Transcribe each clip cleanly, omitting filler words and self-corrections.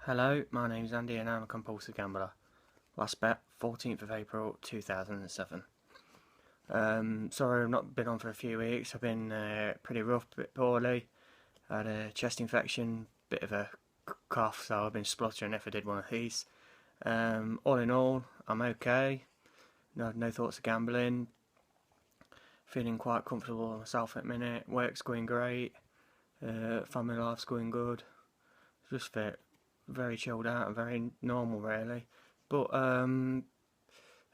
Hello, my name's Andy and I'm a compulsive gambler. Last bet, 14th of April 2007. Sorry I've not been on for a few weeks. I've been pretty rough, a bit poorly. I had a chest infection, bit of a cough, so I've been spluttering if I did one of these. All in all, I'm okay. No thoughts of gambling. Feeling quite comfortable with myself at the minute. Work's going great. Family life's going good. Just very chilled out and very normal, really. But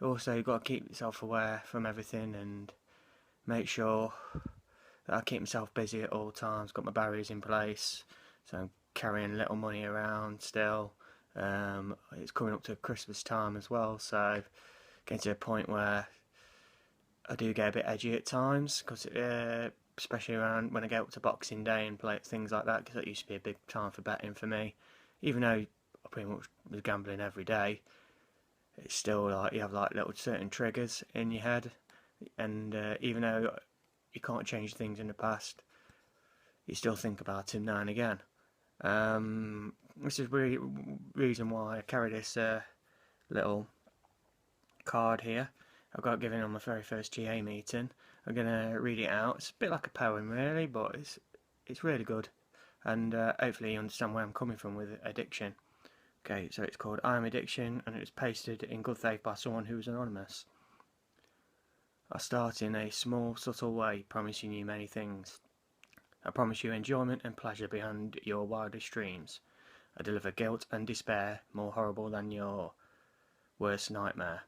also you've got to keep yourself aware from everything and make sure that I keep myself busy at all times. Got my barriers in place, so I'm carrying little money around still. It's coming up to Christmas time as well, so getting to a point where I do get a bit edgy at times, because especially around when I get up to Boxing Day and play things like that, because that used to be a big time for betting for me. Even though I pretty much was gambling every day, it's still like you have like little certain triggers in your head, and even though you can't change things in the past, you still think about them now and again. This is the reason why I carry this little card here. I got given on my very first GA meeting. I'm gonna read it out. It's a bit like a poem, really, but it's really good, and hopefully you understand where I'm coming from with addiction. Okay, so it's called I Am Addiction, and it was pasted in good faith by someone who was anonymous. I start in a small, subtle way, promising you many things. I promise you enjoyment and pleasure beyond your wildest dreams. I deliver guilt and despair more horrible than your worst nightmare.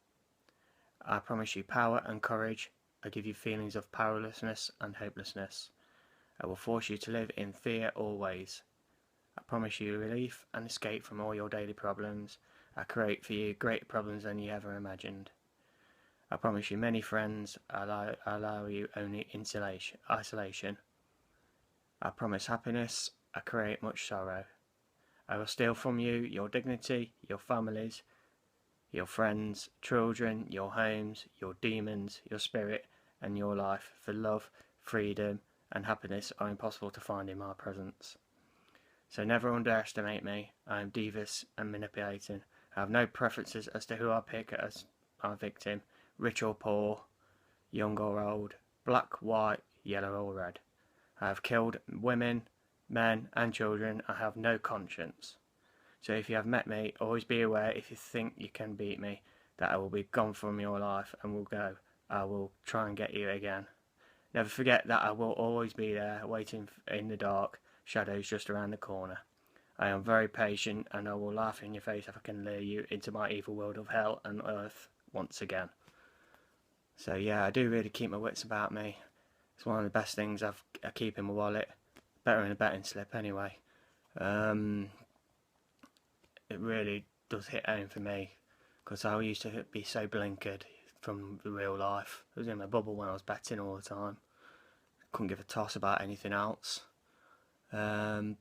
I promise you power and courage. I give you feelings of powerlessness and hopelessness. I will force you to live in fear always. I promise you relief and escape from all your daily problems. I create for you greater problems than you ever imagined. I promise you many friends. I allow you only isolation. I promise happiness. I create much sorrow. I will steal from you your dignity, your families, your friends, children, your homes, your demons, your spirit, and your life, for love, freedom, and happiness are impossible to find in my presence. So never underestimate me. I am devious and manipulating. I have no preferences as to who I pick as my victim, rich or poor, young or old, black, white, yellow or red. I have killed women, men, and children. I have no conscience. So if you have met me, always be aware, if you think you can beat me, that I will be gone from your life and will go. I will try and get you again. Never forget that I will always be there, waiting in the dark, shadows just around the corner. I am very patient, and I will laugh in your face if I can lure you into my evil world of hell and earth once again. So yeah, I do really keep my wits about me. It's one of the best things I keep in my wallet. Better than a betting slip anyway. It really does hit home for me, because I used to be so blinkered from the real life. I was in my bubble when I was betting all the time. Couldn't give a toss about anything else. Yeah,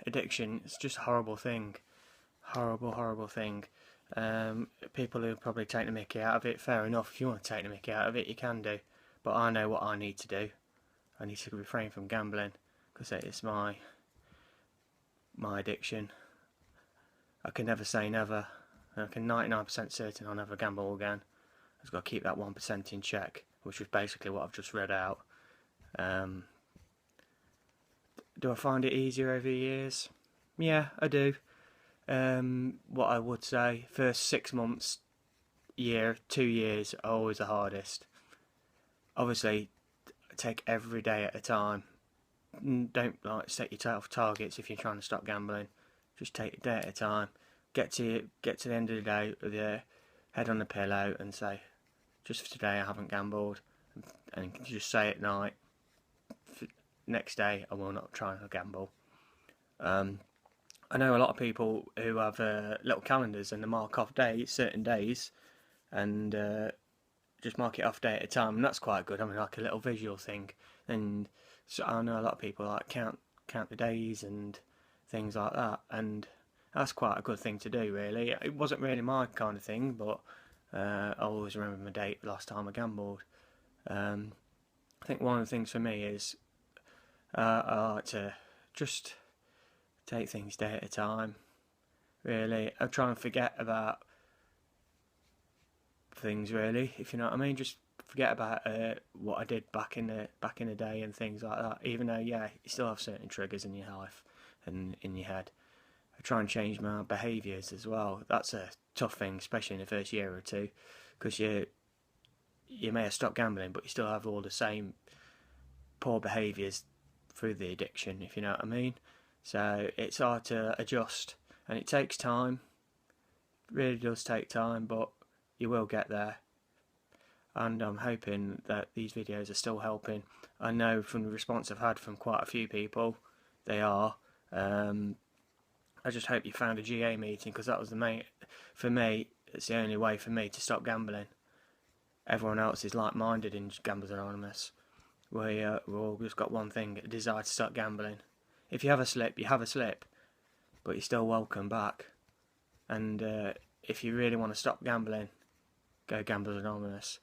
addiction, it's just a horrible thing. Horrible thing. People who probably take the mickey out of it, fair enough. If you want to take the mickey out of it, you can do. But I know what I need to do. I need to refrain from gambling, because it's my addiction. I can never say never. I can 99% certain I'll never gamble again. I've just got to keep that 1% in check, which is basically what I've just read out. Do I find it easier over the years? Yeah, I do. What I would say, first 6 months, year, 2 years are always the hardest. Obviously, take every day at a time. Don't set yourself targets if you're trying to stop gambling. Just take a day at a time. Get to the end of the day with your head on the pillow and say, just for today I haven't gambled, and just say at night, next day I will not try and gamble. I know a lot of people who have little calendars and they mark off certain days, and just mark it off day at a time, and that's quite good. I mean, like a little visual thing. And so I know a lot of people like count the days and things like that, and that's quite a good thing to do, really. It wasn't really my kind of thing, but I always remember my date last time I gambled. I think one of the things for me is I like to just take things day at a time. Really, I try and forget about things, really, if you know what I mean. Just forget about what I did back in the day and things like that. Even though, yeah, you still have certain triggers in your life and in your head. I try and change my behaviours as well. That's a tough thing, especially in the first year or two, because you may have stopped gambling, but you still have all the same poor behaviours through the addiction, if you know what I mean. So it's hard to adjust, and it takes time. It really does take time, but you will get there. And I'm hoping that these videos are still helping. I know from the response I've had from quite a few people, they are. I just hope you found a GA meeting, because that was the main, for me, it's the only way for me to stop gambling. Everyone else is like-minded in Gamblers Anonymous. We've all just got one thing, a desire to stop gambling. If you have a slip, you have a slip, but you're still welcome back. And if you really want to stop gambling, go Gamblers Anonymous.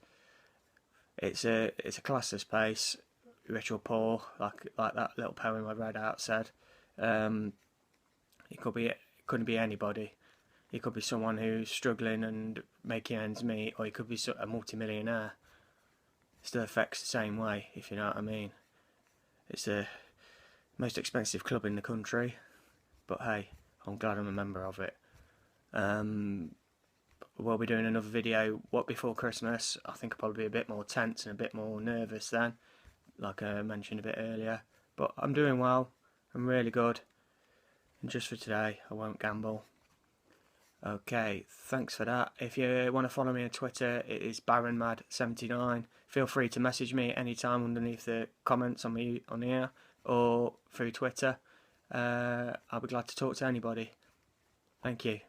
It's a classless place, rich or poor, like that little poem I read out said. It couldn't be anybody. It could be someone who's struggling and making ends meet, or it could be a multi-millionaire. It still affects the same way, if you know what I mean. It's the most expensive club in the country, but hey, I'm glad I'm a member of it. We'll be doing another video before Christmas. I think I'll probably be a bit more tense and a bit more nervous then, like I mentioned a bit earlier. But I'm doing well. I'm really good. And just for today, I won't gamble. Okay, thanks for that. If you want to follow me on Twitter, it is BaronMad79. Feel free to message me anytime underneath the comments on here or through Twitter. I'll be glad to talk to anybody. Thank you.